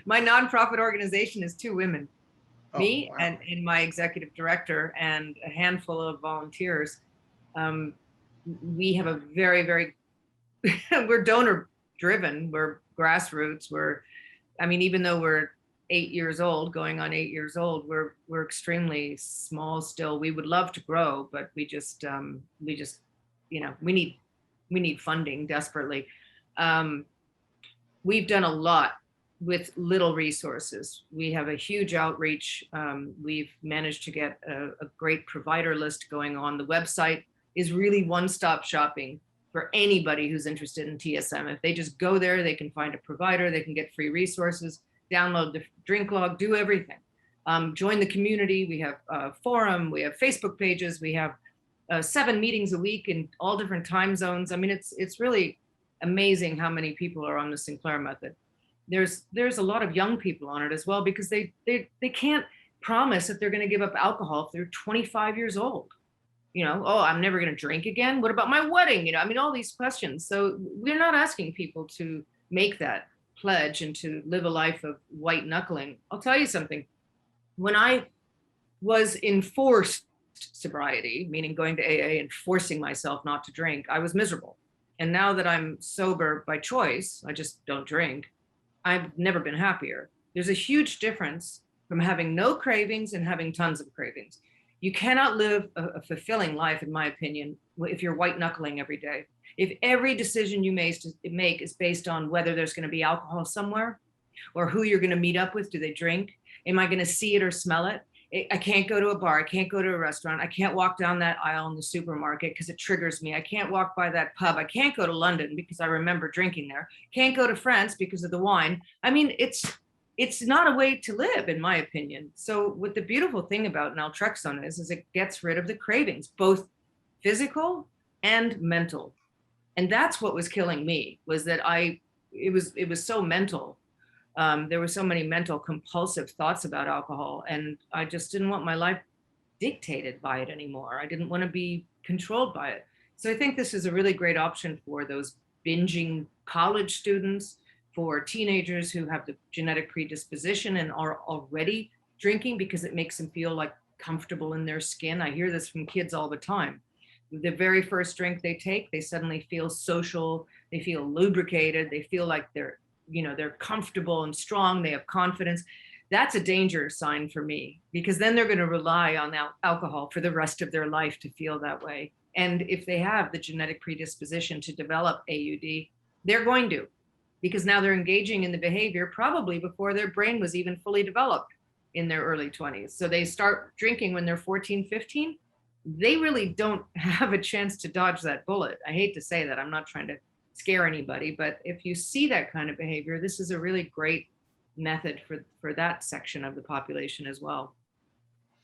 My nonprofit organization is 2 women, Oh, me wow. and my executive director and a handful of volunteers. Um, we have a very, very, we're donor driven. We're grassroots. I mean, even though we're 8 years old, going on 8 years old, we're extremely small still. We would love to grow, but we just, we need funding desperately. Um, we've done a lot with little resources. We have a huge outreach. We've managed to get a great provider list going on. The website is really one-stop shopping for anybody who's interested in TSM. If they just go there, they can find a provider, they can get free resources, download the drink log, do everything. Join the community. We have a forum, we have Facebook pages, we have 7 meetings a week in all different time zones. I mean, it's really amazing how many people are on the Sinclair Method. There's a lot of young people on it as well, because they can't promise that they're going to give up alcohol if they're 25 years old. Oh, I'm never going to drink again. What about my wedding? I mean, all these questions. So we're not asking people to make that pledge and to live a life of white knuckling. I'll tell you something. When I was enforced sobriety, meaning going to AA and forcing myself not to drink, I was miserable. And now that I'm sober by choice, I just don't drink, I've never been happier. There's a huge difference from having no cravings and having tons of cravings. You cannot live a fulfilling life, in my opinion, if you're white knuckling every day. If every decision you make is based on whether there's going to be alcohol somewhere, or who you're going to meet up with, do they drink? Am I going to see it or smell it? I can't go to a bar. I can't go to a restaurant. I can't walk down that aisle in the supermarket because it triggers me. I can't walk by that pub. I can't go to London because I remember drinking there. Can't go to France because of the wine. I mean, it's not a way to live, in my opinion. So what the beautiful thing about naltrexone is it gets rid of the cravings, both physical and mental. And that's what was killing me, was that it was so mental. There were so many mental compulsive thoughts about alcohol, and I just didn't want my life dictated by it anymore. I didn't want to be controlled by it. So I think this is a really great option for those binging college students, for teenagers who have the genetic predisposition and are already drinking because it makes them feel like comfortable in their skin. I hear this from kids all the time. The very first drink they take, they suddenly feel social, they feel lubricated, they feel like they're comfortable and strong, they have confidence. That's a danger sign for me, because then they're going to rely on alcohol for the rest of their life to feel that way. And if they have the genetic predisposition to develop AUD, they're going to, because now they're engaging in the behavior probably before their brain was even fully developed in their early 20s. So they start drinking when they're 14, 15. They really don't have a chance to dodge that bullet. I hate to say that. I'm not trying to scare anybody, but if you see that kind of behavior, this is a really great method for that section of the population as well.